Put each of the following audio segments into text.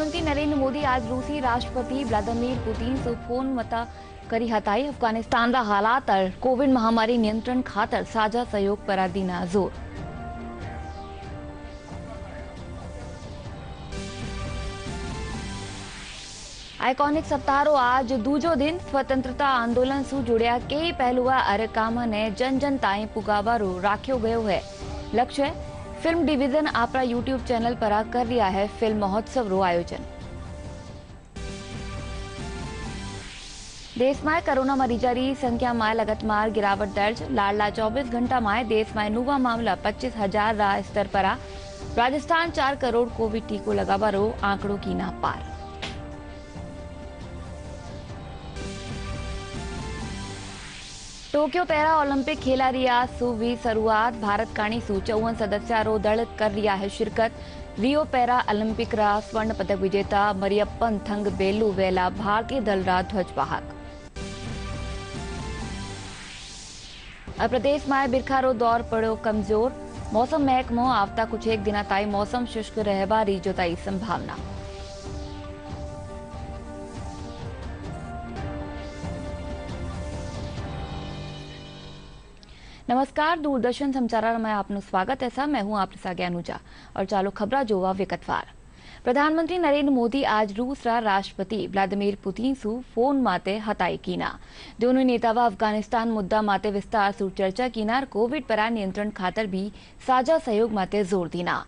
प्रधानमंत्री नरेंद्र मोदी आज रूसी राष्ट्रपति व्लादिमीर पुतिन से फोन मता करी हताई। अफगानिस्तान का हालात और कोविड महामारी नियंत्रण खातर साझा सहयोग पर दीना जोर। आइकॉनिक सप्ताह आज दूजो दिन स्वतंत्रता आंदोलन से जुड़िया कई पहलुआ और काम ने जन जन ताई पुगावारो राख्यो गयो है। लक्ष्य फिल्म डिवीजन आपरा यूट्यूब चैनल पर कर रिया है फिल्म महोत्सव रो आयोजन। देश में कोरोना मरीजा की संख्या में लगातार गिरावट दर्ज। लाडला 24 घंटा में देश में नवा मामला 25,000 स्तर पर। राजस्थान 4 करोड़ कोविड टीको लगावारो आंकड़ो की ना पार। टोक्यो पैरा ओलंपिक खेला रिया सुवी शुरुआत। भारत काणी सु 54 सदस्यारो दल कर रिया है शिरकत। रियो पैरा ओलंपिक रा स्वर्ण पदक विजेता मरियप्पन थंग बेलू वेला भारतीय दल रा ध्वजवाहक। प्रदेश में बिरखारो दौर पड़ो कमजोर। मौसम महकमो आवता कुछ एक दिन ताई मौसम शुष्क रहबारी जोताई संभावना। नमस्कार, दूरदर्शन समाचार में आपनु स्वागत है। मैं हूं आपके साथ अनुजा और चालो खबरा जोवा विगतवार। प्रधानमंत्री नरेंद्र मोदी आज रूस रा राष्ट्रपति व्लादिमीर पुतिन सु फोन माते हताई कीना। दोनों नेतावा अफगानिस्तान मुद्दा माते विस्तार से चर्चा कीना और कोविड पर नियंत्रण खातर भी साझा सहयोग माते जोर दीना।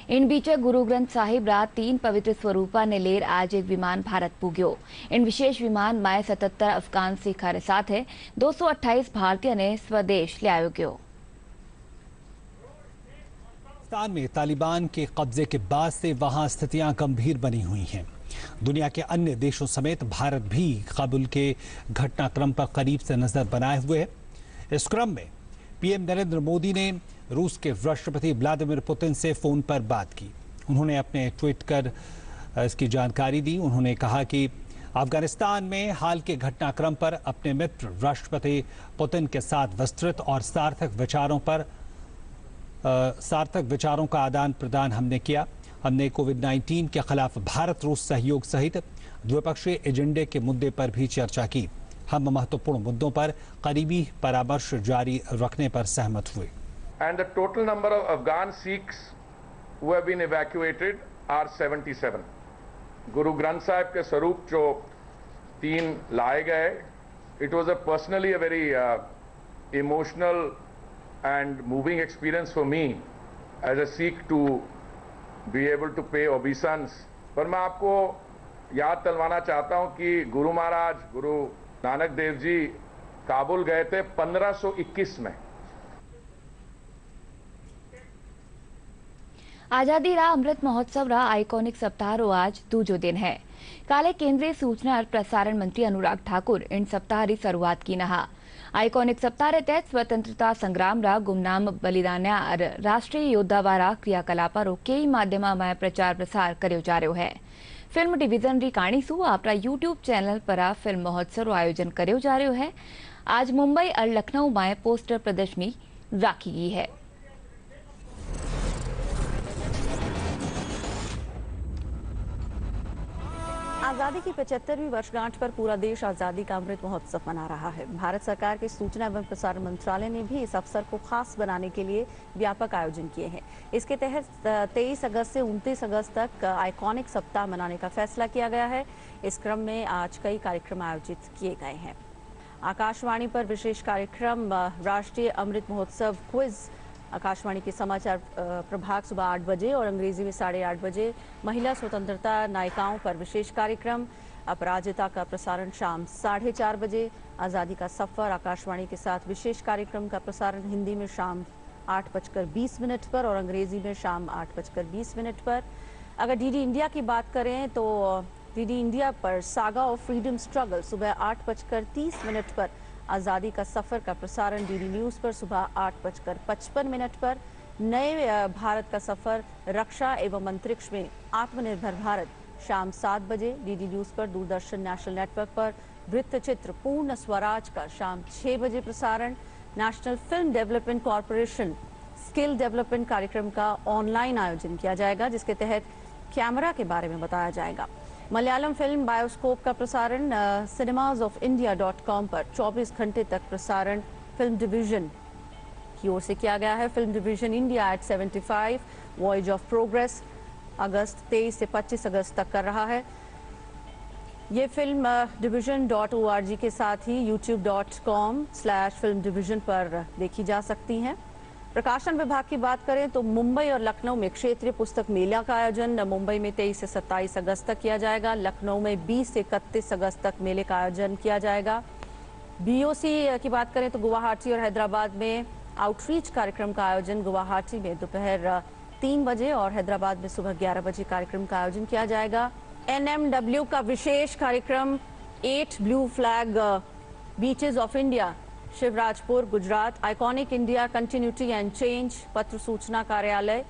इन बीच गुरु ग्रंथ साहिब रा 3 पवित्र स्वरूपा ने लेर आज एक विमान भारत पुग्यो। इन विशेष विमान में 77 अफगान सिखारे साथ 228 भारतीय ने स्वदेश ले आयो गयो। पाकिस्तान में तालिबान के कब्जे के बाद से वहां स्थितियां गंभीर बनी हुई हैं। दुनिया के अन्य देशों समेत भारत भी काबुल के घटनाक्रम पर करीब से नजर बनाए हुए है। इस क्रम में पीएम नरेंद्र मोदी ने रूस के राष्ट्रपति व्लादिमीर पुतिन से फोन पर बात की। उन्होंने अपने ट्वीट कर इसकी जानकारी दी। उन्होंने कहा कि अफगानिस्तान में हाल के घटनाक्रम पर अपने मित्र राष्ट्रपति पुतिन के साथ विस्तृत और सार्थक विचारों का आदान प्रदान हमने किया। हमने कोविड-19 के खिलाफ भारत रूस सहयोग सहित द्विपक्षीय एजेंडे के मुद्दे पर भी चर्चा की। हम महत्वपूर्ण मुद्दों पर करीबी परामर्श जारी रखने पर सहमत हुए। And the total number of Afghan Sikhs who have been evacuated are 77. Guru Granth Sahib के स्वरूप जो 3 लाए गए, it was personally a very emotional and moving experience for me as a Sikh to be able to pay obeisance. पर मैं आपको याद दिलवाना चाहता हूं कि गुरु महाराज गुरु नानक देव जी काबुल गए थे 1521 में। आजादी रा अमृत महोत्सव रा आइकॉनिक सप्ताह रो आज दूजो दिन है। काले केंद्रीय सूचना और प्रसारण मंत्री अनुराग ठाकुर इन सप्ताह री शुरुआत की नहा। आइकॉनिक सप्ताह रे तहत स्वतंत्रता संग्राम रा गुमनाम बलिदान्या और राष्ट्रीय योद्धा वारा क्रियाकलाप रो कई माध्यम में प्रचार प्रसार करो जा रहा है। फिल्म डिवीजन री कहानी सु आपरा यूट्यूब चैनल पर फिल्म महोत्सव रो आयोजन करो जा रहा है। आज मुंबई और लखनऊ में पोस्टर प्रदर्शनी राखी गई है। आजादी की 75वीं वर्षगांठ पर पूरा देश आजादी का अमृत महोत्सव मना रहा है। भारत सरकार के सूचना एवं प्रसारण मंत्रालय ने भी इस अवसर को खास बनाने के लिए व्यापक आयोजन किए हैं। इसके तहत 23 अगस्त से 29 अगस्त तक आइकॉनिक सप्ताह मनाने का फैसला किया गया है। इस क्रम में आज कई कार्यक्रम आयोजित किए गए हैं। आकाशवाणी पर विशेष कार्यक्रम राष्ट्रीय अमृत महोत्सव क्विज आकाशवाणी के समाचार प्रभाग सुबह 8 बजे और अंग्रेजी में 8:30 बजे। महिला स्वतंत्रता नायिकाओं पर विशेष कार्यक्रम अपराजिता का प्रसारण शाम 4:30 बजे। आज़ादी का सफर आकाशवाणी के साथ विशेष कार्यक्रम का प्रसारण हिंदी में शाम 8:20 पर और अंग्रेजी में शाम 8:20 पर। अगर डीडी इंडिया की बात करें तो डीडी इंडिया पर सागा ऑफ फ्रीडम स्ट्रगल सुबह 8:30 पर। आज़ादी का सफर का प्रसारण डीडी न्यूज़ पर सुबह 8:55 पर। नए भारत का सफर रक्षा एवं अंतरिक्ष में आत्मनिर्भर भारत शाम 7 बजे डीडी न्यूज़ पर। दूरदर्शन नेशनल नेटवर्क पर वृत्त चित्र पूर्ण स्वराज का शाम 6 बजे प्रसारण। National film development corporation skill development कार्यक्रम का ऑनलाइन आयोजन किया जाएगा, जिसके तहत कैमरा के बारे में बताया जाएगा। मलयालम फिल्म बायोस्कोप का प्रसारण cinemasofIndia.com पर 24 घंटे तक प्रसारण फिल्म डिवीजन की ओर से किया गया है। Film division India at 75 voyage of progress अगस्त 23 से 25 अगस्त तक कर रहा है। ये फिल्म division.org के साथ ही youtube.com/film division पर देखी जा सकती हैं। प्रकाशन विभाग की बात करें तो मुंबई और लखनऊ में क्षेत्रीय पुस्तक मेला का आयोजन मुंबई में 23 से 27 अगस्त तक किया जाएगा। लखनऊ में 20 से 31 अगस्त तक मेले का आयोजन किया जाएगा। BOC की बात करें तो गुवाहाटी और हैदराबाद में आउटरीच कार्यक्रम का आयोजन गुवाहाटी में दोपहर 3 बजे और हैदराबाद में सुबह 11 बजे कार्यक्रम का आयोजन किया जाएगा। NMW का विशेष कार्यक्रम 8 blue flag beaches of India Shivrajpur Gujarat iconic India continuity and change पत्र सूचना कार्यालय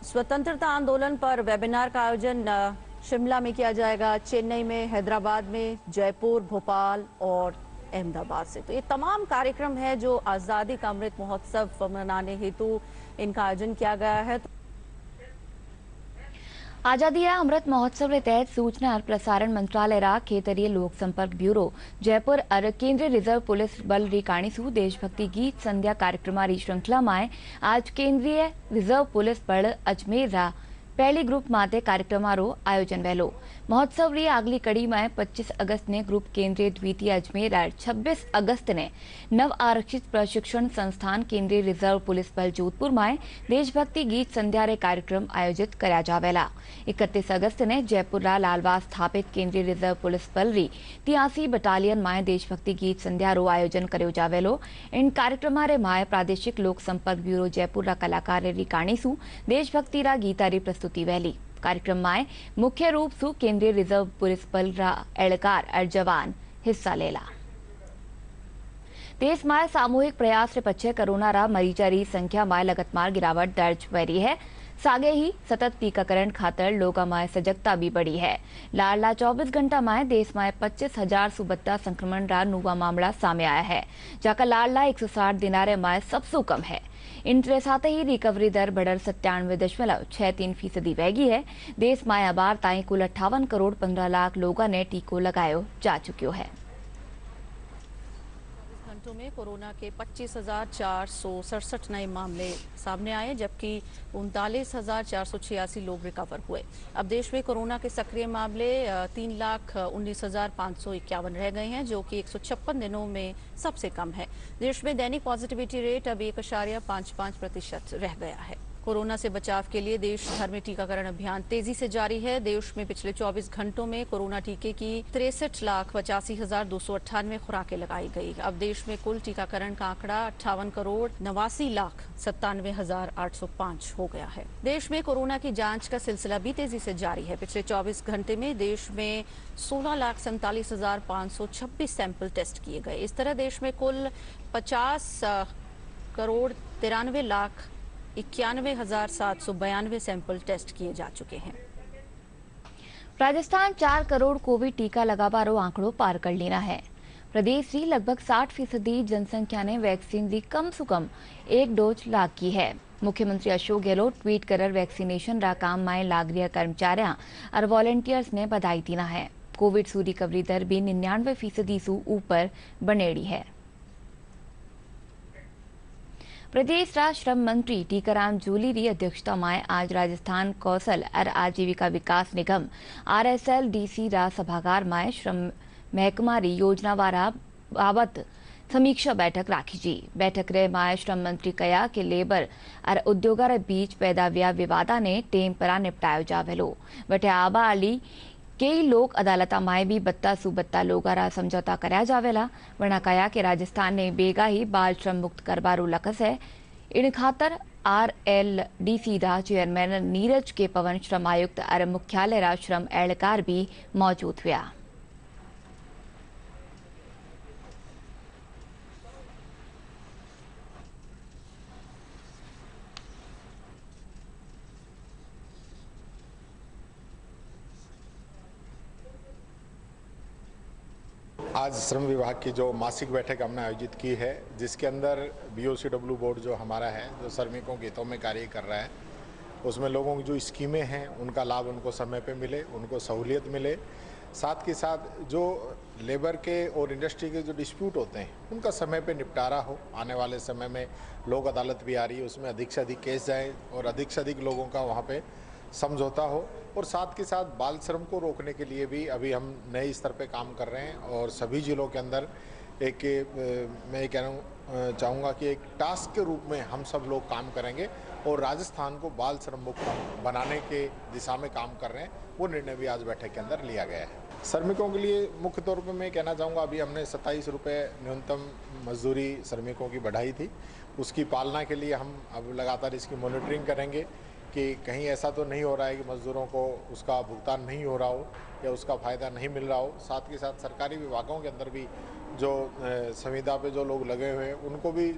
स्वतंत्रता आंदोलन पर वेबिनार का आयोजन शिमला में किया जाएगा, चेन्नई में, हैदराबाद में, जयपुर, भोपाल और अहमदाबाद से। तो ये तमाम कार्यक्रम है जो आज़ादी का अमृत महोत्सव मनाने हेतु इनका आयोजन किया गया है। आजादी अमृत महोत्सव के तहत सूचना और प्रसारण मंत्रालय रा खेतरीय लोक संपर्क ब्यूरो जयपुर और केंद्रीय रिजर्व पुलिस बल री काणीसू देशभक्ति गीत संध्या कार्यक्रमारी श्रृंखला में आज केंद्रीय रिजर्व पुलिस बल अजमेर रा पहली ग्रुप माते कार्यक्रमारो आयोजन वहेलो। महोत्सव री अगली कड़ी में 25 अगस्त ने ग्रुप केंद्रीय द्वितीय अजमेर और 26 अगस्त ने नव आरक्षित प्रशिक्षण संस्थान केंद्रीय रिजर्व पुलिस बल जोधपुर में देशभक्ति गीत संध्या रे कार्यक्रम आयोजित कराया जावेला। 31 अगस्त ने जयपुर रा लालबाग स्थापित केंद्रीय रिजर्व पुलिस बल री 83 बटालियन में देशभक्ति गीत संध्या रो आयोजन करो जावेलो। इन कार्यक्रम रे माए प्रादेशिक लोक संपर्क ब्यूरो जयपुर रा कलाकार री काणीसू देशभक्ति रा गीता री प्रस्तुति वहली। कार्यक्रम में मुख्य रूप से केंद्रीय रिजर्व पुलिस बल रा एहलकार और जवान हिस्सा लेला। देश में सामूहिक प्रयास रे पछे कोरोना रा मरीजा री संख्या में लगातार गिरावट दर्ज हो रही है। सागे ही सतत टीकाकरण खातर लोगों में सजगता भी बढ़ी है। लाडला 24 घंटा में देश में 25,072 संक्रमण रा नूवा मामला सामने आया है, जहाँ लाडला 160 दिनारे में सबसे कम है। इनके साथ ही रिकवरी दर बढ़कर 97.63% रह गई है। देश में अबार ताई कुल 58 करोड़ 15 लाख लोगों ने टीको लगायो जा चुक्यो है। घंटों में कोरोना के 25,467 नए मामले सामने आए, जबकि 39,486 लोग रिकवर हुए। अब देश में कोरोना के सक्रिय मामले 3,19,551 रह गए हैं, जो कि 156 दिनों में सबसे कम है। देश में दैनिक पॉजिटिविटी रेट अब 1.55% रह गया है। कोरोना से बचाव के लिए देश भर में टीकाकरण अभियान तेजी से जारी है। देश में पिछले 24 घंटों में कोरोना टीके की 63,85,298 खुराकें लगाई गई। अब देश में कुल टीकाकरण का आंकड़ा 58,89,97,805 हो गया है। देश में कोरोना की जांच का सिलसिला भी तेजी से जारी है। पिछले 24 घंटे में देश में 16,47,526 सैंपल टेस्ट किए गए। इस तरह देश में कुल 50,93,91,792 सैंपल टेस्ट किए जा चुके हैं। राजस्थान 4 करोड़ कोविड टीका लगावारो आंकड़ो पार कर लेना है। प्रदेश की लगभग 60% जनसंख्या ने वैक्सीन की कम से कम 1 डोज लाग की है। मुख्यमंत्री अशोक गहलोत ट्वीट कर वैक्सीनेशन रा काम में लाग रहा कर्मचारियों और वॉलंटियर्स ने बधाई दीना है। कोविड सू रिकवरी दर भी 99% सू ऊपर बनेड़ी है। प्रदेश श्रम मंत्री टीकाराम जूली की अध्यक्षता में आज राजस्थान कौशल और आजीविका विकास निगम RSLDC रा सभागार में श्रम महकमा री योजना वारा बाबत समीक्षा बैठक राखी जी। बैठक रे में श्रम मंत्री कहा कि लेबर और उद्योगा रे बीच पैदा व्या विवादा ने टेम परा निपटायो जावेलो। बटे आबा अली कई लोक अदालत में भी बत्ता सुबत्ता लोगा रा समझौता कराया जावेला। वरना कहा कि राजस्थान ने बेगा ही बाल श्रम मुक्त करवारो लक्ष्य है। इन खातर RLDC रा चेयरमैन नीरज के पवन श्रम आयुक्त और मुख्यालय रा श्रम एहलकार भी मौजूद हुआ। आज श्रम विभाग की जो मासिक बैठक हमने आयोजित की है, जिसके अंदर BOCW बोर्ड जो हमारा है, जो श्रमिकों के हितों में कार्य कर रहा है, उसमें लोगों की जो स्कीमें हैं उनका लाभ उनको समय पे मिले, उनको सहूलियत मिले। साथ के साथ जो लेबर के और इंडस्ट्री के जो डिस्प्यूट होते हैं उनका समय पे निपटारा हो। आने वाले समय में लोक अदालत भी आ रही है, उसमें अधिक से अधिक केस जाएँ और अधिक से अधिक लोगों का वहाँ पे समझौता हो। और साथ के साथ बाल श्रम को रोकने के लिए भी अभी हम नए स्तर पे काम कर रहे हैं और सभी जिलों के अंदर एक मैं ये कहना चाहूँगा कि एक टास्क के रूप में हम सब लोग काम करेंगे और राजस्थान को बाल श्रम मुक्त बनाने के दिशा में काम कर रहे हैं। वो निर्णय भी आज बैठक के अंदर लिया गया है। श्रमिकों के लिए मुख्य तौर पे मैं कहना चाहूँगा, अभी हमने 27 रुपये न्यूनतम मजदूरी श्रमिकों की बढ़ाई थी, उसकी पालना के लिए हम अब लगातार इसकी मॉनिटरिंग करेंगे कि कहीं ऐसा तो नहीं हो रहा है कि मजदूरों को उसका भुगतान नहीं हो रहा हो या उसका फ़ायदा नहीं मिल रहा हो। साथ के साथ सरकारी विभागों के अंदर भी जो संविदा पे जो लोग लगे हुए हैं उनको भी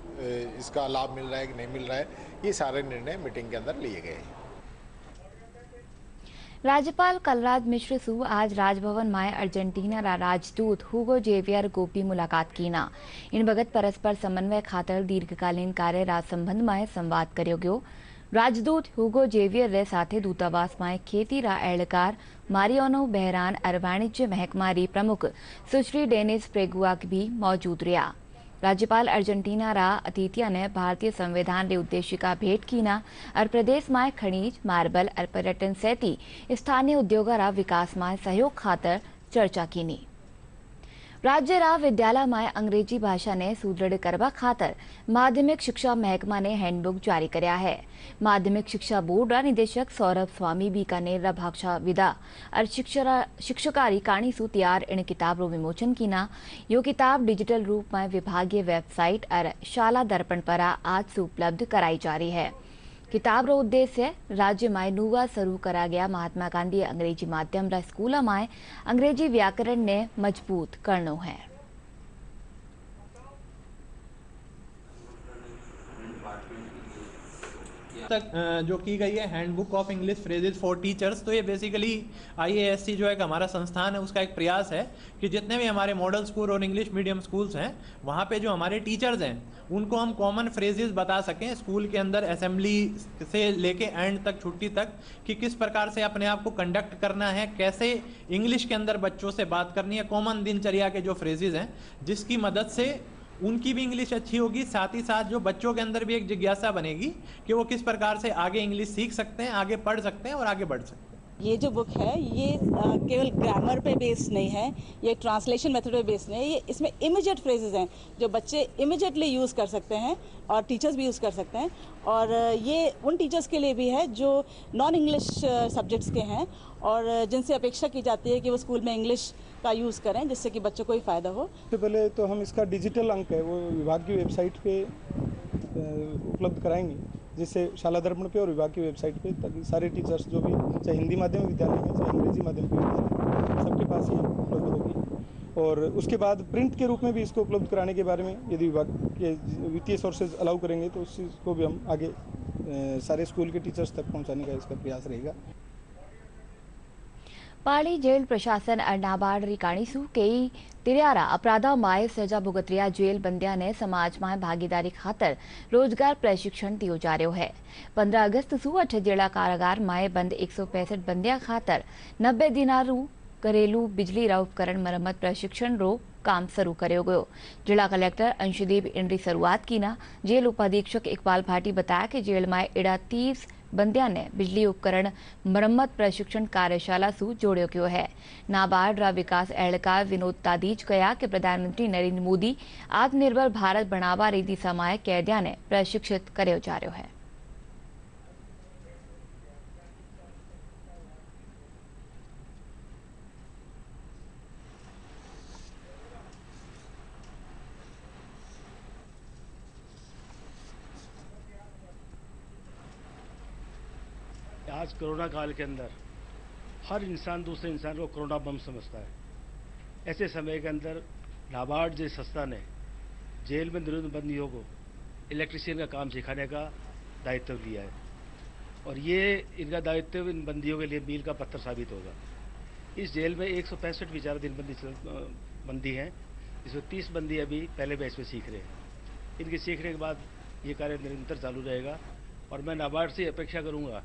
इसका लाभ मिल रहा है कि नहीं मिल रहा है, ये सारे निर्णय मीटिंग के अंदर लिए गए हैं। राज्यपाल कलराज मिश्र सु आज राजभवन में अर्जेंटीना रा राजदूत हुगो जेवियर गोपी मुलाकात कीना। इन बगत परस्पर समन्वय खातर दीर्घकालीन कार्य रा संबंध में संवाद कर्यो गयो। राजदूत हुगो जेवियर रे साथे दूतावास में खेती रा एहलकार मारियानो बहरान और वाणिज्य महकमा री प्रमुख सुश्री डेनिस प्रेगुआक भी मौजूद रहा। राज्यपाल अर्जेंटीना रा अतिथिया ने भारतीय संविधान रे उद्देश्य का भेंट कीना और प्रदेश में खनिज, मार्बल और पर्यटन सहित स्थानीय उद्योगों रा विकास में सहयोग खातर चर्चा कीनी। राज्य रा विद्यालय में अंग्रेजी भाषा ने सुदृढ़ करवा खातर माध्यमिक शिक्षा महकमा ने हैंडबुक जारी करया है। माध्यमिक शिक्षा बोर्ड रा निदेशक सौरभ स्वामी बीकानेर रा भाषा विदा और शिक्षकारी कहानी सु तैयार इन किताब रो विमोचन कीना। यो किताब डिजिटल रूप में विभागीय वेबसाइट और शाला दर्पण पर आज से उपलब्ध कराई जा रही है। किताब रो उद्देश्य राज्य में नुवा शुरू करा गया महात्मा गांधी अंग्रेजी माध्यम रा स्कूल में अंग्रेजी व्याकरण ने मजबूत करनो है। तक जो की गई है handbook of English phrases for teachers, तो ये बेसिकली IASC जो एक हमारा संस्थान है उसका एक प्रयास है कि जितने भी हमारे मॉडल स्कूल और इंग्लिश मीडियम स्कूल्स हैं वहाँ पे जो हमारे टीचर्स हैं उनको हम कॉमन फ्रेजेस बता सकें स्कूल के अंदर असेंबली से लेके एंड तक, छुट्टी तक, कि किस प्रकार से अपने आप को कंडक्ट करना है, कैसे इंग्लिश के अंदर बच्चों से बात करनी है, कॉमन दिनचर्या के जो फ्रेजेस हैं जिसकी मदद से उनकी भी इंग्लिश अच्छी होगी। साथ ही साथ जो बच्चों के अंदर भी एक जिज्ञासा बनेगी कि वो किस प्रकार से आगे इंग्लिश सीख सकते हैं, आगे पढ़ सकते हैं और आगे बढ़ सकते हैं। ये जो बुक है ये केवल ग्रामर पे बेस्ड नहीं है, ये ट्रांसलेशन मेथड पे बेस्ड नहीं है, ये इसमें इमीडिएट फ्रेजेस हैं जो बच्चे इमीडिएटली यूज़ कर सकते हैं और टीचर्स भी यूज़ कर सकते हैं। और ये उन टीचर्स के लिए भी है जो नॉन इंग्लिश सब्जेक्ट्स के हैं और जिनसे अपेक्षा की जाती है कि वो स्कूल में इंग्लिश का यूज़ करें जिससे कि बच्चों को ही फ़ायदा हो। सबसे पहले तो हम इसका डिजिटल अंक है वो विभाग की वेबसाइट पे उपलब्ध कराएंगे, जिससे शाला दर्पण पे और विभाग की वेबसाइट पे, ताकि सारे टीचर्स जो भी चाहे हिंदी माध्यम विद्यालय में चाहे अंग्रेजी माध्यम के विद्यालय सबके पास ये उपलब्ध होगी। और उसके बाद प्रिंट के रूप में भी इसको उपलब्ध कराने के बारे में यदि विभाग के वित्तीय सोर्सेज अलाउ करेंगे तो उस चीज़ को भी हम आगे सारे स्कूल के टीचर्स तक पहुँचाने का इसका प्रयास रहेगा। पाली जेल प्रशासन और नाबार्ड रिकाणीसु कई तिरियारा अपराधा माए सजा भुगतरिया जेल बंदिया ने समाज में भागीदारी खातर रोजगार प्रशिक्षण दियो जा रहा है। 15 अगस्त सु 8 जिला कारागार माए बंद 165 बंदिया खातर 90 दिनारू घरेलू बिजली रा उपकरण मरम्मत प्रशिक्षण रो काम शुरू करो गयो। जिला कलेक्टर अंशुदीप इनरी शुरुआत की ना। जेल उपाधीक्षक इकबाल भाटी बताया कि जेल में इड़ा 30 बंदिया ने बिजली उपकरण मरम्मत प्रशिक्षण कार्यशाला सु जोड़ो गयो है। नाबार्ड रा विकास एहलकार विनोद तादीज कहा कि प्रधानमंत्री नरेंद्र मोदी आत्मनिर्भर भारत बनावा री दिशा में कैदिया ने प्रशिक्षित करो जा रहा है। आज कोरोना काल के अंदर हर इंसान दूसरे इंसान को कोरोना बम समझता है। ऐसे समय के अंदर नाबार्ड जैसी संस्था ने जेल में निरुद्ध बंदियों को इलेक्ट्रिशियन का काम सिखाने का दायित्व लिया है और ये इनका दायित्व इन बंदियों के लिए मील का पत्थर साबित होगा। इस जेल में 165 विचार दिन बंदी हैं, इसमें 30 बंदी अभी पहले बैच में सीख रहे हैं। इनके सीखने के बाद ये कार्य निरंतर चालू रहेगा और मैं नाबार्ड से अपेक्षा करूंगा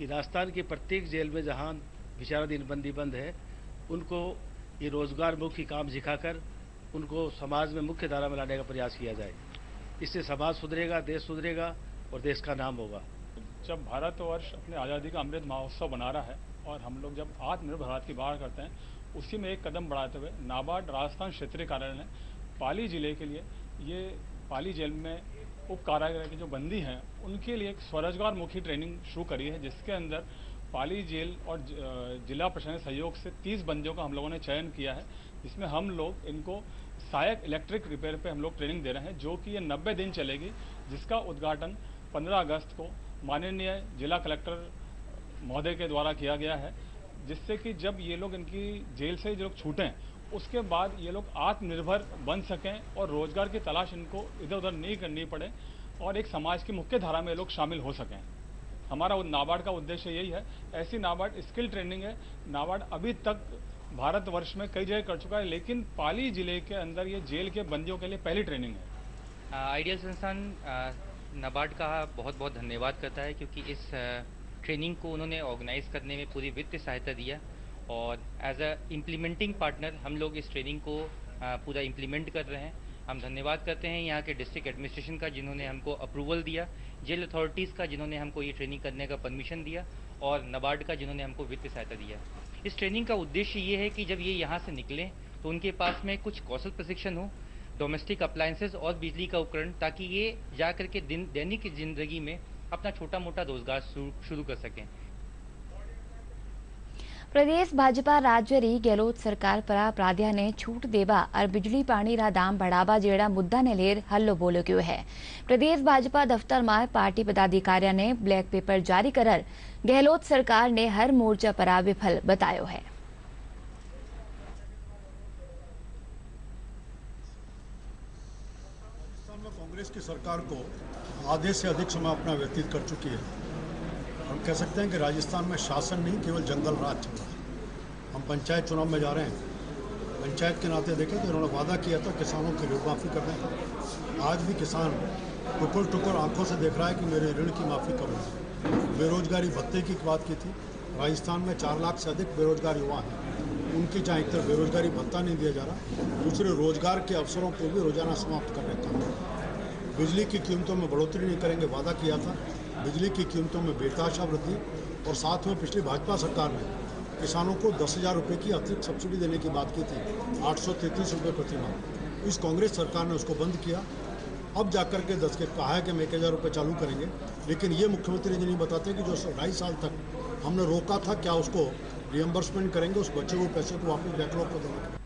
कि राजस्थान की प्रत्येक जेल में जहां विचाराधीन बंदी बंद है, उनको ये रोजगारमुखी काम सिखाकर उनको समाज में मुख्य धारा में लाने का प्रयास किया जाए। इससे समाज सुधरेगा, देश सुधरेगा और देश का नाम होगा। जब भारतवर्ष अपने आज़ादी का अमृत महोत्सव बना रहा है और हम लोग जब आत्मनिर्भर भारत की बात करते हैं, उसी में एक कदम बढ़ाते हुए नाबार्ड राजस्थान क्षेत्रीय कार्यालय ने पाली जिले के लिए ये पाली जेल में उप कारागार के जो बंदी हैं उनके लिए एक स्वरोजगार मुखी ट्रेनिंग शुरू करी है, जिसके अंदर पाली जेल और जिला प्रशासन के सहयोग से 30 बंदियों का हम लोगों ने चयन किया है, जिसमें हम लोग इनको सहायक इलेक्ट्रिक रिपेयर पे हम लोग ट्रेनिंग दे रहे हैं, जो कि ये 90 दिन चलेगी, जिसका उद्घाटन 15 अगस्त को माननीय जिला कलेक्टर महोदय के द्वारा किया गया है, जिससे कि जब ये लोग इनकी जेल से जो लोग छूटें उसके बाद ये लोग आत्मनिर्भर बन सकें और रोजगार की तलाश इनको इधर उधर नहीं करनी पड़े और एक समाज की मुख्य धारा में लोग शामिल हो सकें। हमारा नाबार्ड का उद्देश्य यही है। ऐसी नाबार्ड स्किल ट्रेनिंग है। नाबार्ड अभी तक भारतवर्ष में कई जगह कर चुका है, लेकिन पाली जिले के अंदर ये जेल के बंदियों के लिए पहली ट्रेनिंग है। आइडियल संस्थान नाबार्ड का बहुत बहुत धन्यवाद करता है, क्योंकि इस ट्रेनिंग को उन्होंने ऑर्गेनाइज करने में पूरी वित्तीय सहायता दिया और एज अ इम्प्लीमेंटिंग पार्टनर हम लोग इस ट्रेनिंग को पूरा इम्प्लीमेंट कर रहे हैं। हम धन्यवाद करते हैं यहाँ के डिस्ट्रिक्ट एडमिनिस्ट्रेशन का, जिन्होंने हमको अप्रूवल दिया, जेल अथॉरिटीज़ का, जिन्होंने हमको ये ट्रेनिंग करने का परमिशन दिया, और नाबार्ड का, जिन्होंने हमको वित्तीय सहायता दिया। इस ट्रेनिंग का उद्देश्य ये है कि जब ये यहाँ से निकलें तो उनके पास में कुछ कौशल प्रशिक्षण हो, डोमेस्टिक अप्लायंसेज और बिजली का उपकरण, ताकि ये जा कर के दैनिक जिंदगी में अपना छोटा मोटा रोजगार शुरू कर सकें। प्रदेश भाजपा રાજ્યની ગેહલોત સરકાર પર પ્રાધાન્ય છૂટ દેવા और बिजली पानी रा दाम बढ़ावा जेड़ा मुद्दा ने लेर हल्लो बोलो गयो है। प्रदेश भाजपा दफ्तर में पार्टी पदाधिकारियों ने ब्लैक पेपर जारी कर गहलोत सरकार ने हर मोर्चा पर विफल बतायो है। कांग्रेस की सरकार को आधे से अधिक समय अपना व्यतीत कर चुकी है। हम कह सकते हैं कि राजस्थान में शासन नहीं, केवल जंगल राज चल रहा है। हम पंचायत चुनाव में जा रहे हैं। पंचायत के नाते देखें तो उन्होंने वादा किया था किसानों की ऋण माफ़ी करने का। आज भी किसान टुकुर टुकुर आंखों से देख रहा है कि मेरे ऋण की माफ़ी कब होगी। बेरोजगारी भत्ते की बात की थी। राजस्थान में 4 लाख से अधिक बेरोजगार युवा हैं। उनकी जहाँ एक तरफ बेरोजगारी भत्ता नहीं दिया जा रहा, दूसरे रोजगार के अवसरों को भी रोजाना समाप्त कर रखा है। बिजली की कीमतों में बढ़ोतरी नहीं करेंगे, वादा किया था। बिजली की कीमतों में बेतहाशा वृद्धि, और साथ में पिछली भाजपा सरकार ने किसानों को 10,000 रुपये की अतिरिक्त सब्सिडी देने की बात की थी, 833 रुपये प्रति माह। इस कांग्रेस सरकार ने उसको बंद किया। अब जाकर के 10 के कहा है कि हम 1,000 रुपये चालू करेंगे, लेकिन ये मुख्यमंत्री जी नहीं बताते कि जो 2.5 साल तक हमने रोका था, क्या उसको रियम्बर्समेंट करेंगे, उस बचे हुए पैसे को वापस बैकलॉग कर देंगे।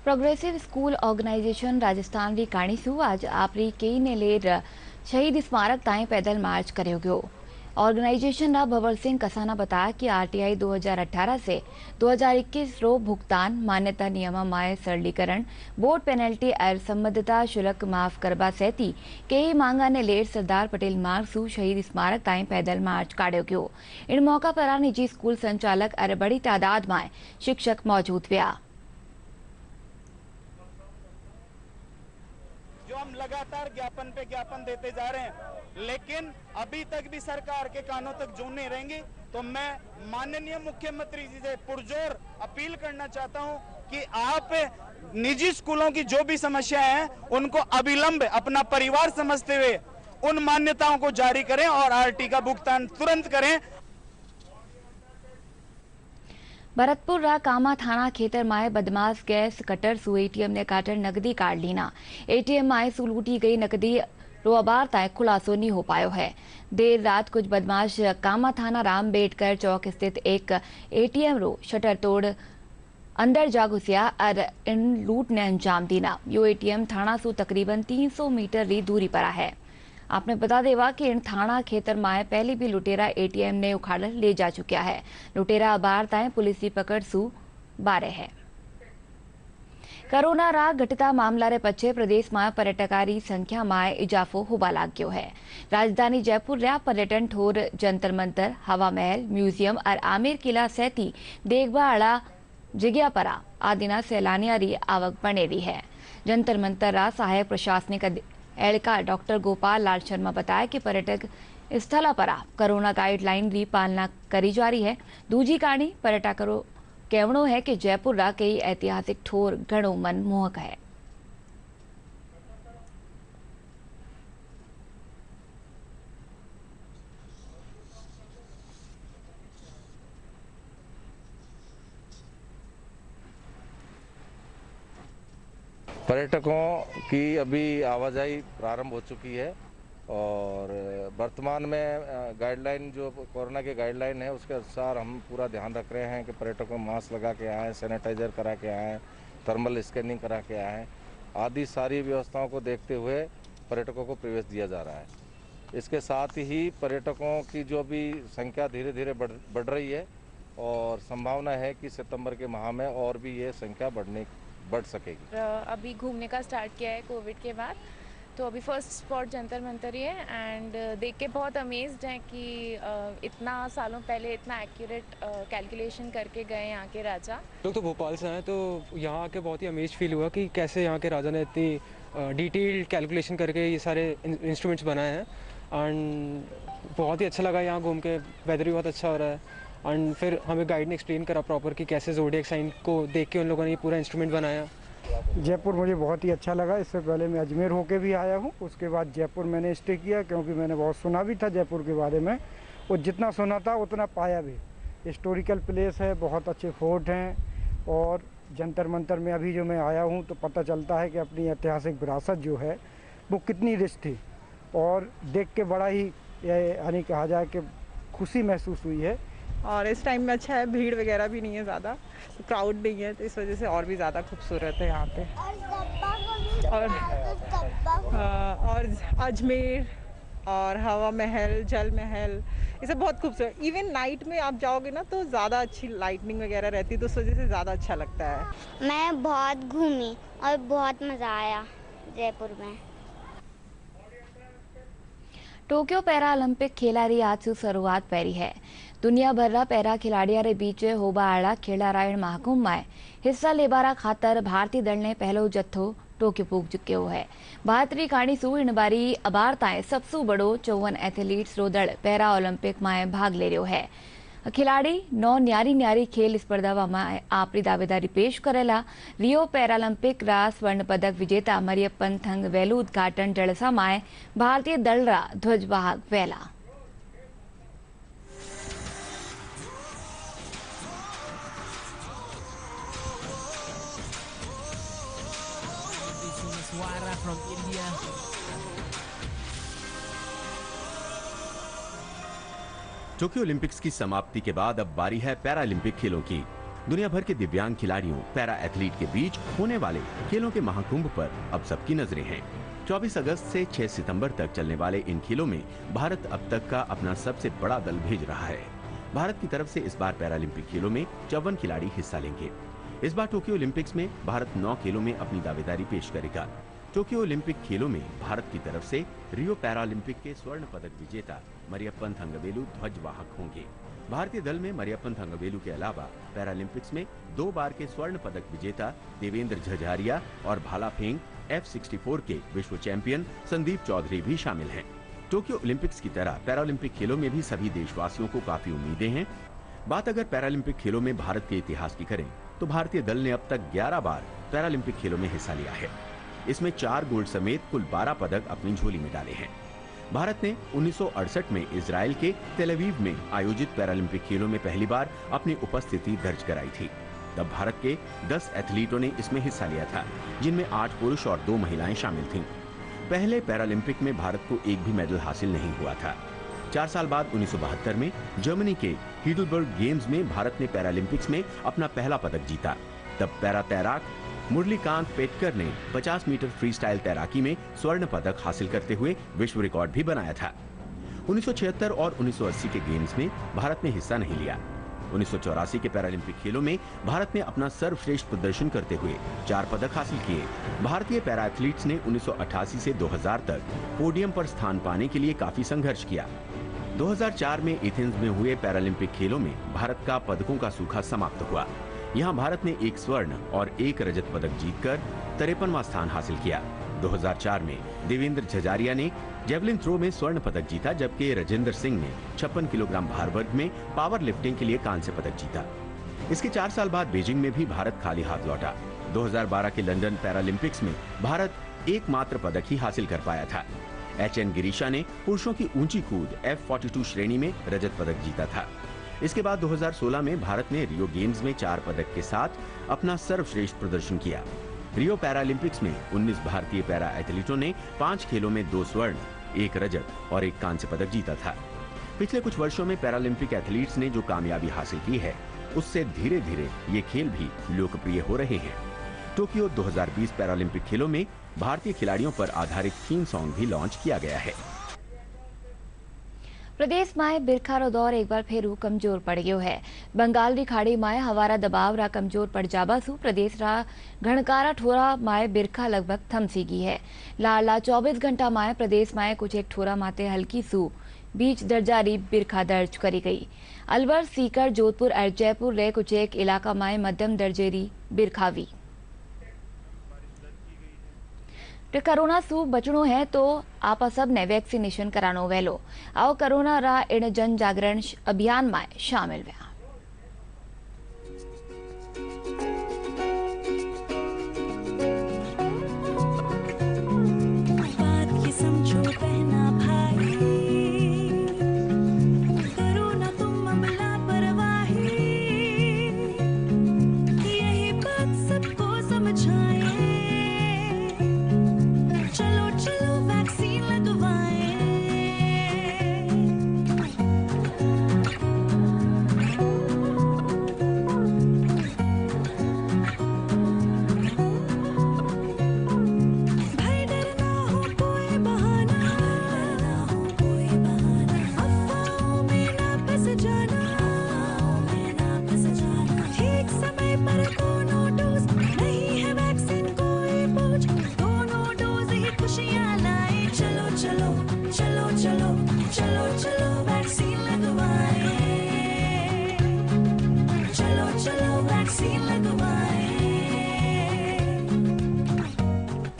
प्रोग्रेसिव स्कूल ऑर्गेनाइजेशन राजस्थान री काणीसू आज आपरी कई ने लेर शहीद स्मारक ताईं पैदल मार्च करो गयो। ऑर्गेनाइजेशन रा भंवर सिंह कसाना बताया कि आरटीआई 2018 से 2021 रो भुगतान मान्यता नियम में सरलीकरण, बोर्ड पेनल्टी और संबद्धता शुल्क माफ करवा सहित कई मांगा ने लेर सरदार पटेल मार्ग सु शहीद स्मारक ताईं पैदल मार्च काढ़ो गयो। इन मौका पर निजी स्कूल संचालक और बड़ी तादाद में शिक्षक मौजूद हुआ। हम लगातार ज्ञापन पे ज्ञापन देते जा रहे हैं, लेकिन अभी तक भी सरकार के कानों तक जू नहीं रहेंगी, तो मैं माननीय मुख्यमंत्री जी से पुरजोर अपील करना चाहता हूं कि आप निजी स्कूलों की जो भी समस्याएं हैं उनको अविलंब अपना परिवार समझते हुए उन मान्यताओं को जारी करें और आरटी का भुगतान तुरंत करें। भरतपुर रा कामा थाना खेतर माए बदमाश गैस कटर सु एटीएम ने काटर नकदी काट लीना। एटीएम माए सु लूटी गई नकदी रो अबार ताए खुलासो नहीं हो पायो है। देर रात कुछ बदमाश कामा थाना रामबेडकर चौक स्थित एक एटीएम रो शटर तोड़ अंदर जा घुसिया और इन लूट ने अंजाम दीना। यो एटीएम थाना सु तकरीबन 300 मीटर री दूरी पर है। आपने बता देवा कि इन थाना खेतर माए पहले भी लुटेरा एटीएम ने उखाड़ ले जा चुका है। लुटेरा अबार ताए पुलिस की पकड़ सु बारे है। कोरोना रा घटता मामला रे पछे प्रदेश में पर्यटकारी संख्या में इजाफो होबा लाग्यो है। राजधानी जयपुर रा पर्यटन ठोर जंतर मंतर, हवा महल, म्यूजियम और आमेर किला सहित देखभाला जगह पर आदिना सैलानिया री आवक बने रही है। जंतर मंतर रा सहायक प्रशासनिक एड़का डॉक्टर गोपाल लाल शर्मा बताया कि पर्यटक સ્થળ પર કોરોના ગાઈડલાઈનની પાલના કરી जा रही है। दूजी कहानी पर्यटकों कहनो है कि जयपुर रा कई ऐतिहासिक ठोर घणो मनमोहक है। पर्यटकों की अभी आवाजाही प्रारंभ हो चुकी है और वर्तमान में गाइडलाइन जो कोरोना के गाइडलाइन है उसके अनुसार हम पूरा ध्यान रख रहे हैं कि पर्यटकों मास्क लगा के आएँ, सैनिटाइजर करा के आएँ, थर्मल स्कैनिंग करा के आएँ आदि सारी व्यवस्थाओं को देखते हुए पर्यटकों को प्रवेश दिया जा रहा है। इसके साथ ही पर्यटकों की जो भी संख्या धीरे धीरे बढ़ रही है और संभावना है कि सितंबर के माह में और भी ये संख्या बढ़ सकेगी। अभी घूमने का स्टार्ट किया है कोविड के बाद, तो अभी फर्स्ट स्पॉट जंतर मंतर ही है एंड देख के बहुत अमेज्ड हैं कि इतना सालों पहले इतना एक्यूरेट कैलकुलेशन करके गए यहाँ के राजा। लोग तो भोपाल से आए तो यहाँ आके बहुत ही अमेज फील हुआ कि कैसे यहाँ के राजा ने इतनी डिटेल्ड कैलकुलेशन करके ये सारे इंस्ट्रूमेंट्स बनाए हैं एंड बहुत ही अच्छा लगा यहाँ घूम के। वेदर भी बहुत अच्छा हो रहा है एंड फिर हमें गाइड ने एक्सप्लेन करा प्रॉपर कि कैसे ज़ोडिएक साइन को देख के उन लोगों ने ये पूरा इंस्ट्रूमेंट बनाया। जयपुर मुझे बहुत ही अच्छा लगा। इससे पहले मैं अजमेर होके भी आया हूँ, उसके बाद जयपुर मैंने स्टे किया क्योंकि मैंने बहुत सुना भी था जयपुर के बारे में और जितना सुना था उतना पाया भी। हिस्टोरिकल प्लेस है, बहुत अच्छे फोर्ट हैं और जंतर मंतर में अभी जो मैं आया हूँ तो पता चलता है कि अपनी ऐतिहासिक विरासत जो है वो कितनी रिच थी और देख के बड़ा ही यानी कहा जाए कि खुशी महसूस हुई है। और इस टाइम में अच्छा है, भीड़ वगैरह भी नहीं है ज़्यादा, तो क्राउड नहीं है, तो इस वजह से और भी ज़्यादा खूबसूरत है यहाँ पे। और अजमेर और हवा महल, जल महल, ये सब बहुत खूबसूरत। इवन नाइट में आप जाओगे ना तो ज़्यादा अच्छी लाइटनिंग वगैरह रहती है, तो उस वजह से ज़्यादा अच्छा लगता है। मैं बहुत घूमी और बहुत मज़ा आया जयपुर में। टोक्यो पैरालंपिक खेलारी आज से शुरुआत पेरी है। दुनिया भर पैरा खिलाड़ियों बीच होबाड़ा खेलारायण महाकुंभ में हिस्सा लेबारा खातर भारतीय दल ने पहलो जत्थो टोक्यो पूग चुक्यो है। भारतीय खाणी सु इन बारी अबार ताएं सबसे बड़ो 54 एथलीट्स रो दल पैरा ओलंपिक में भाग ले रहो है। खिलाड़ी 9 न्यारी खेल स्पर्धा में आपरी दावेदारी पेश करेला। रियो पैरालंपिक रा स्वर्ण पदक विजेता मरियप्पन थंगवेलू उद्घाटन जलसा में भारतीय दल रा ध्वजवाहक वेला। टोक्यो ओलंपिक्स की समाप्ति के बाद अब बारी है पैरालंपिक खेलों की। दुनिया भर के दिव्यांग खिलाड़ियों पैरा एथलीट के बीच होने वाले खेलों के महाकुंभ पर अब सबकी नजरें हैं। 24 अगस्त से 6 सितंबर तक चलने वाले इन खेलों में भारत अब तक का अपना सबसे बड़ा दल भेज रहा है। भारत की तरफ से इस बार पैरालंपिक खेलों में 54 खिलाड़ी हिस्सा लेंगे। इस बार टोक्यो ओलंपिक्स में भारत 9 खेलों में अपनी दावेदारी पेश करेगा। टोक्यो ओलंपिक खेलों में भारत की तरफ से रियो पैरालंपिक के स्वर्ण पदक विजेता मरियप्पन थंगवेलू ध्वजवाहक होंगे। भारतीय दल में मरियप्पन थंगवेलू के अलावा पैरालंपिक्स में 2 बार के स्वर्ण पदक विजेता देवेंद्र झझारिया और भाला फेंग F64 के विश्व चैंपियन संदीप चौधरी भी शामिल हैं। टोक्यो ओलंपिक्स की तरह पैरालंपिक खेलों में भी सभी देशवासियों को काफी उम्मीदें हैं। बात अगर पैरालंपिक खेलों में भारत के इतिहास की करें तो भारतीय दल ने अब तक 11 बार पैरालंपिक खेलों में हिस्सा लिया है। इसमें 4 गोल्ड समेत कुल 12 पदक अपनी झोली में डाले हैं। भारत ने 1968 में इजराइल के तेल अवीव में आयोजित पैरालंपिक खेलों में पहली बार अपनी उपस्थिति दर्ज कराई थी। तब भारत के 10 एथलीटों ने इसमें हिस्सा लिया था, जिनमें 8 पुरुष और 2 महिलाएं शामिल थीं। पहले पैरालंपिक में भारत को एक भी मेडल हासिल नहीं हुआ था। 4 साल बाद 1972 में जर्मनी के हीडलबर्ग गेम्स में भारत ने पैरालंपिक्स में अपना पहला पदक जीता। तब पैरा तैराक मुरलीकांत पेटकर ने 50 मीटर फ्री स्टाइल तैराकी में स्वर्ण पदक हासिल करते हुए विश्व रिकॉर्ड भी बनाया था। 1976 और 1980 के गेम्स में भारत ने हिस्सा नहीं लिया। 1984 के पैरालंपिक खेलों में भारत ने अपना सर्वश्रेष्ठ प्रदर्शन करते हुए 4 पदक हासिल किए। भारतीय पैरा एथलीट्स ने 1988 से 2000 तक पोडियम पर स्थान पाने के लिए काफी संघर्ष किया। 2004 में एथेंस में हुए पैरालंपिक खेलों में भारत का पदकों का सूखा समाप्त हुआ। यहाँ भारत ने 1 स्वर्ण और 1 रजत पदक जीतकर 53वां स्थान हासिल किया। 2004 में देवेंद्र झजारिया ने जेवलिन थ्रो में स्वर्ण पदक जीता, जबकि राजेंद्र सिंह ने 56 किलोग्राम भार वर्ग में पावर लिफ्टिंग के लिए कांस्य पदक जीता। इसके 4 साल बाद बीजिंग में भी भारत खाली हाथ लौटा। 2012 के लंदन पैरालंपिक्स में भारत एकमात्र पदक ही हासिल कर पाया था। HN गिरीशा ने पुरुषों की ऊंची कूद F42 श्रेणी में रजत पदक जीता था। इसके बाद 2016 में भारत ने रियो गेम्स में 4 पदक के साथ अपना सर्वश्रेष्ठ प्रदर्शन किया। रियो पैरालंपिक्स में 19 भारतीय पैरा एथलीटों ने 5 खेलों में 2 स्वर्ण, 1 रजत और 1 कांस्य पदक जीता था। पिछले कुछ वर्षों में पैरालंपिक एथलीट्स ने जो कामयाबी हासिल की है, उससे धीरे धीरे ये खेल भी लोकप्रिय हो रहे हैं। टोक्यो 2020 पैरालंपिक खेलों में भारतीय खिलाड़ियों पर आधारित थीम सॉन्ग भी लॉन्च किया गया है। प्रदेश में बिरखारो दौर एक बार फिर कमजोर पड़ गयो है। बंगाल री खाड़ी में हवारा दबाव रा कमजोर पड़ जाबा सु प्रदेश रा घणकारा ठोरा में बिरखा लगभग थमसी गई है। लाला 24 घंटा में प्रदेश में कुछ एक ठोरा माते हल्की सु बीच दर्जा री बिरखा दर्ज करी गई। अलवर, सीकर, जोधपुर और जयपुर रे कुछ एक इलाका में मध्यम दर्जे री बिरखावी। कोरोना सु बचनो है तो आप सब ने वैक्सीनेशन करानो वेलो। आओ कोरोना रा इन जन जागरण अभियान में शामिल व्या।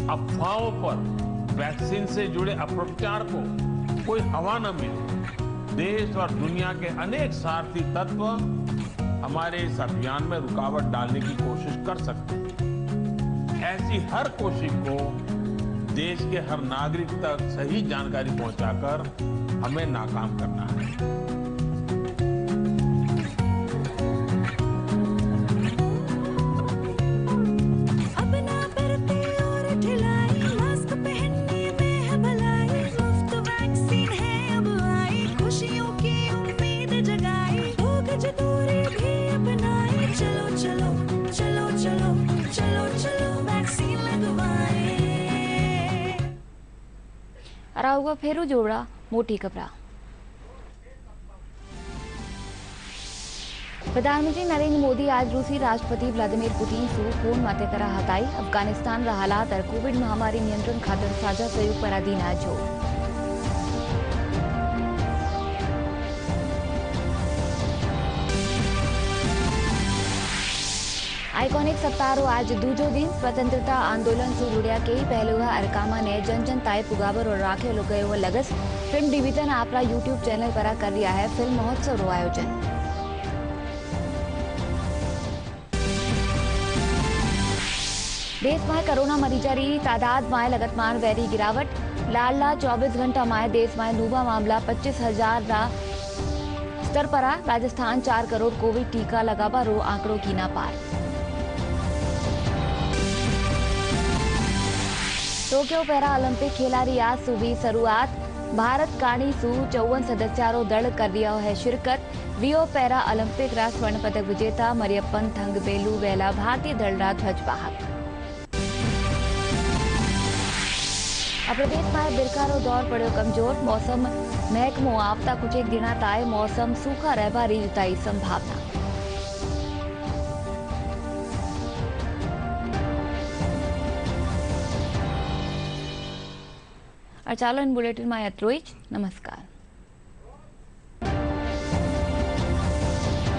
अफवाहों पर वैक्सीन से जुड़े अपप्रचार को कोई हवा न मिले। देश और दुनिया के अनेक स्वार्थी तत्व हमारे इस अभियान में रुकावट डालने की कोशिश कर सकते हैं। ऐसी हर कोशिश को देश के हर नागरिक तक सही जानकारी पहुंचाकर हमें नाकाम करना है। हुआ फेरू जोड़ा मोटी खबरा। प्रधानमंत्री नरेंद्र मोदी आज रूसी राष्ट्रपति व्लादिमीर पुतिन से फोन माते करा हताई। अफगानिस्तान रा हालात और कोविड महामारी नियंत्रण खातर साझा सहयोग पर अधीन आजो। आइकॉनिक सप्ताह आज दूजो दिन स्वतंत्रता आंदोलन से जुड़िया कई पहलू अरकामा ने जन जन ताए पुगावर और राखे गयो लगस। फिल्म डिवीजन आपरा यूट्यूब चैनल पर कर रहा है फिल्म महोत्सव रो आयोजन। देश में कोरोना मरीजा री तादाद में लगातार वेरी गिरावट। लाला 24 घंटा में देश में नूबा मामला 25,000 रा स्तर पर। राजस्थान 4 करोड़ कोविड टीका लगावा रो आंकड़ों की ना पार। टोक्यो पैरा ओलंपिक खेलारी आज सुबह शुरुआत। भारत काणी सु 54 सदस्यारो दल कर रहा है शिरकत। रियो पैरा ओलंपिक रा स्वर्ण पदक विजेता मरियप्पन थंगबेलू वेला भारतीय दल रा ध्वजवाहक। प्रदेश में बिरखारो दौर पड़ो कमजोर। मौसम महकमो आवता कुछ एक दिन ताए मौसम सूखा रहबा री जुताई संभावना। और चालो इन बुलेटिन में एतरो ज। नमस्कार।